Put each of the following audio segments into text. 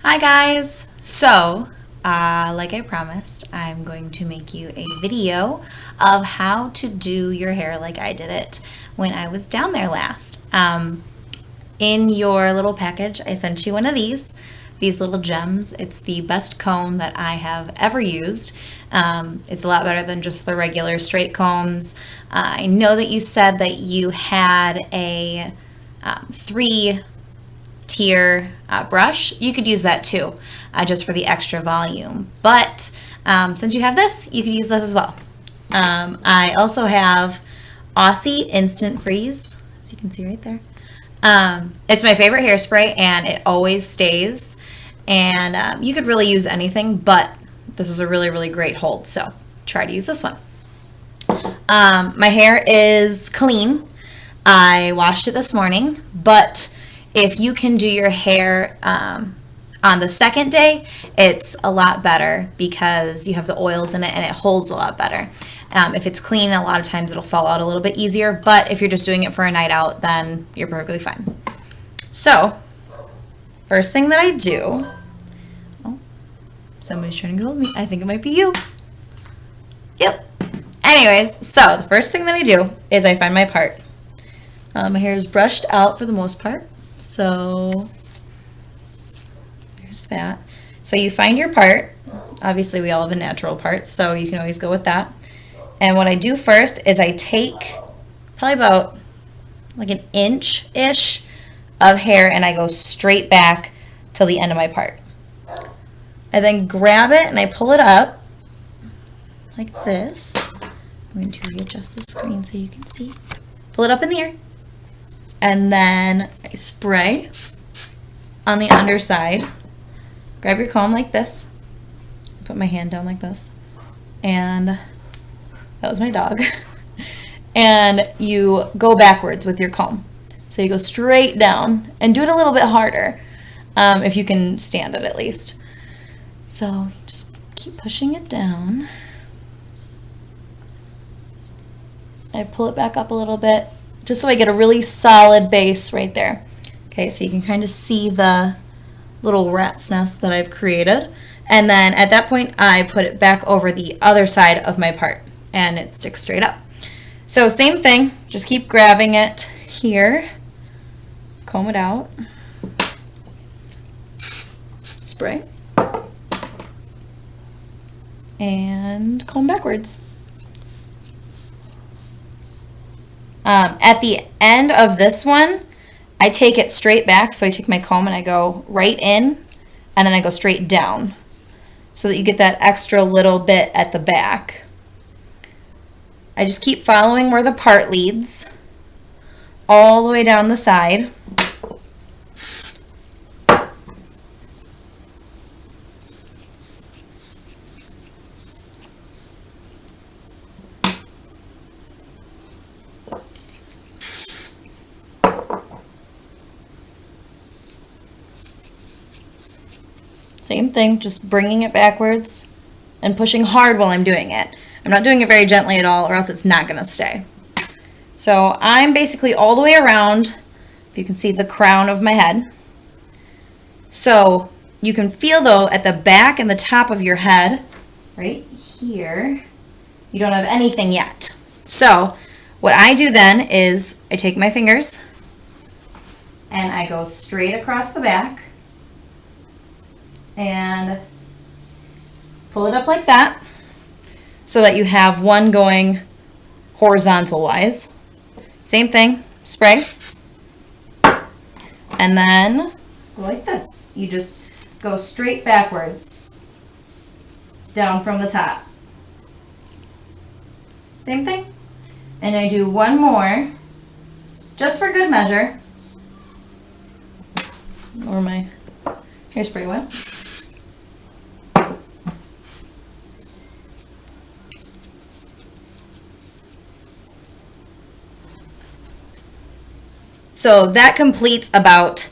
Hi guys! So, like I promised, I'm going to make you a video of how to do your hair like I did it when I was down there last. In your little package, I sent you one of these little gems. It's the best comb that I have ever used. It's a lot better than just the regular straight combs. I know that you said that you had a 3-tier brush. You could use that too, just for the extra volume. But since you have this, you could use this as well. I also have Aussie Instant Freeze, as you can see right there. It's my favorite hairspray, and it always stays. And you could really use anything, but this is a really great hold, so try to use this one. My hair is clean. I washed it this morning, but if you can do your hair on the second day, it's a lot better because you have the oils in it and it holds a lot better. If it's clean, a lot of times it'll fall out a little bit easier, but if you're just doing it for a night out, then you're perfectly fine. So, first thing that I do, oh, somebody's trying to get hold of me. I think it might be you. Yep. Anyways, so the first thing that I do is I find my part. My hair is brushed out for the most part, so there's that. So you find your part. Obviously, we all have a natural part, so you can always go with that. And what I do first is I take probably about like an inch-ish of hair and I go straight back till the end of my part. I then grab it and I pull it up like this. I'm going to readjust the screen so you can see. Pull it up in the air. And then I spray on the underside. Grab your comb like this. Put my hand down like this. And that was my dog. And you go backwards with your comb. So you go straight down and do it a little bit harder if you can stand it at least. So just keep pushing it down. I pull it back up a little bit just so I get a really solid base right there. Okay, so you can kind of see the little rat's nest that I've created. And then at that point, I put it back over the other side of my part and it sticks straight up. So same thing, just keep grabbing it here, comb it out, spray, and comb backwards. At the end of this one, I take it straight back, so I take my comb and I go right in, and then I go straight down, so that you get that extra little bit at the back. I just keep following where the part leads, all the way down the side. Same thing, just bringing it backwards and pushing hard while I'm doing it. I'm not doing it very gently at all, or else it's not going to stay. So I'm basically all the way around, if you can see the crown of my head. So you can feel, though, at the back and the top of your head, right here, you don't have anything yet. So what I do then is I take my fingers and I go straight across the back and pull it up like that so that you have one going horizontal wise. Same thing, spray, and then go like this. You just go straight backwards down from the top. Same thing. And I do one more just for good measure. Where my hairspray went. So that completes about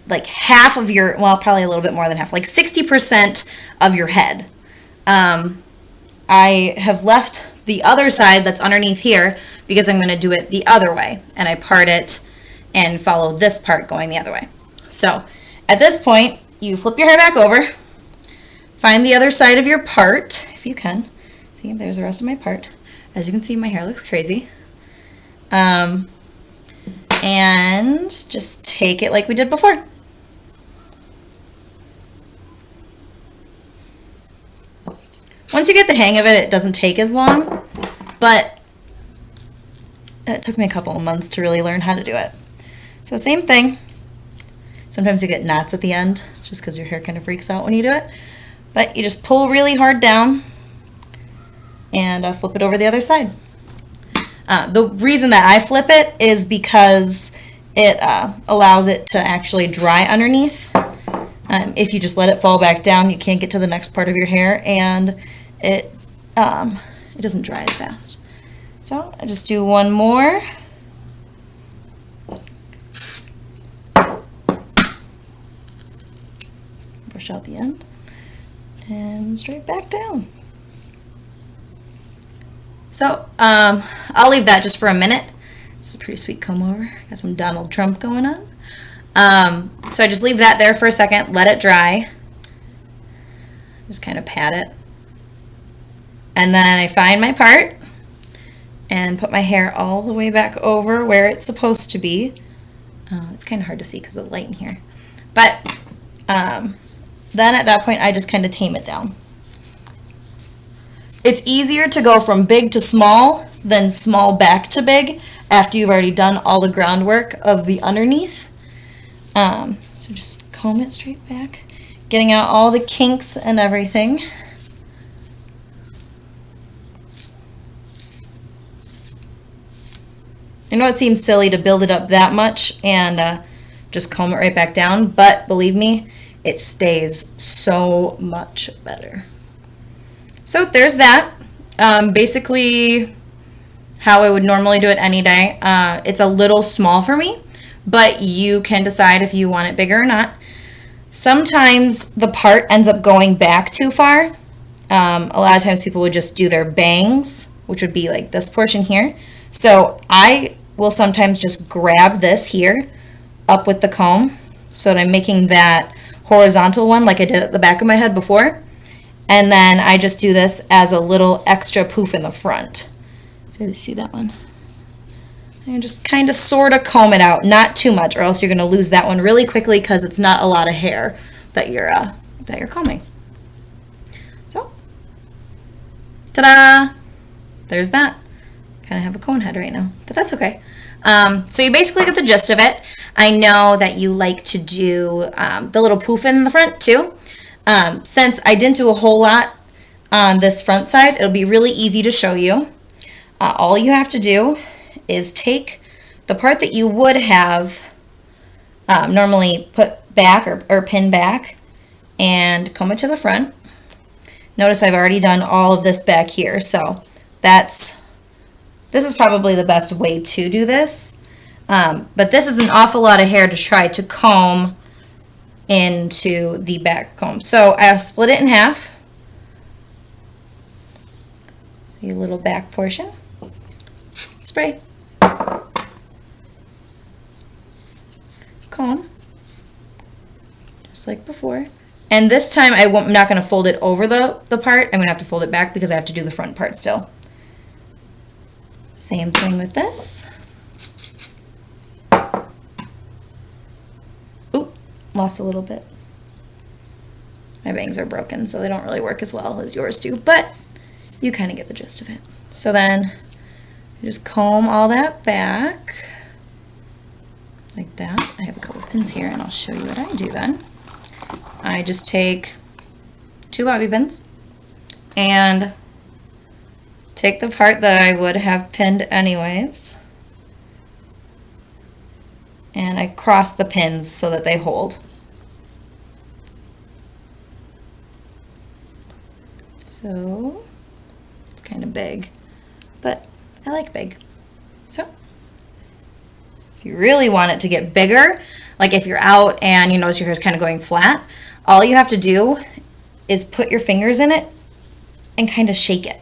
like half of your, well, probably a little bit more than half, like 60% of your head. I have left the other side that's underneath here because I'm going to do it the other way, and I part it and follow this part going the other way. So at this point, you flip your hair back over, find the other side of your part, if you can. See, there's the rest of my part. As you can see, my hair looks crazy. And just take it like we did before. Once you get the hang of it, it doesn't take as long, but it took me a couple of months to really learn how to do it. So same thing. Sometimes you get knots at the end just because your hair kind of freaks out when you do it. But you just pull really hard down and flip it over the other side. The reason that I flip it is because it allows it to actually dry underneath. If you just let it fall back down, you can't get to the next part of your hair, and it doesn't dry as fast. So I just do one more. Brush out the end and straight back down. So I'll leave that just for a minute. It's a pretty sweet comb over. Got some Donald Trump going on. So I just leave that there for a second, let it dry. Just kind of pat it. And then I find my part and put my hair all the way back over where it's supposed to be. It's kind of hard to see because of the light in here. But then at that point I just kind of tame it down. It's easier to go from big to small than small back to big after you've already done all the groundwork of the underneath. So just comb it straight back, getting out all the kinks and everything. I know it seems silly to build it up that much and just comb it right back down, but believe me, it stays so much better. So there's that. Basically how I would normally do it any day. It's a little small for me, but you can decide if you want it bigger or not. Sometimes the part ends up going back too far. A lot of times people would just do their bangs, which would be like this portion here. So I will sometimes just grab this here up with the comb so that I'm making that horizontal one like I did at the back of my head before. And then I just do this as a little extra poof in the front. So you see that one? And just kind of sort of comb it out, not too much, or else you're going to lose that one really quickly because it's not a lot of hair that you're combing. So, ta-da! There's that. Kind of have a cone head right now, but that's okay. So you basically get the gist of it. I know that you like to do the little poof in the front too. Since I didn't do a whole lot on this front side, it'll be really easy to show you. All you have to do is take the part that you would have normally put back or pin back and comb it to the front. Notice I've already done all of this back here, so this is probably the best way to do this. But this is an awful lot of hair to try to comb into the back comb. So I'll split it in half. The little back portion. Spray. Comb. Just like before. And this time I'm not going to fold it over the part. I'm going to have to fold it back because I have to do the front part still. Same thing with this. Oop, lost a little bit. My bangs are broken, so they don't really work as well as yours do, but you kind of get the gist of it. So then you just comb all that back like that. I have a couple pins here and I'll show you what I do then. I just take 2 bobby pins and take the part that I would have pinned anyways, and I cross the pins so that they hold. So it's kind of big, but I like big. So if you really want it to get bigger, like if you're out and you notice your hair is kind of going flat, all you have to do is put your fingers in it and kind of shake it.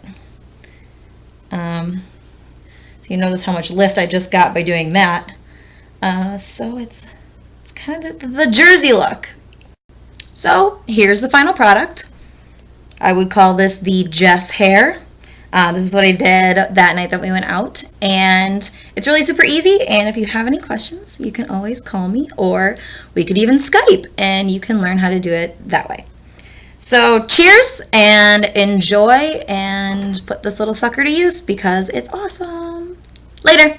So you notice how much lift I just got by doing that. So it's kind of the Jersey look. So here's the final product. I would call this the Jess hair. This is what I did that night that we went out, and it's really super easy, and if you have any questions, you can always call me, or we could even Skype, and you can learn how to do it that way. So cheers and enjoy, and put this little sucker to use because it's awesome. Later.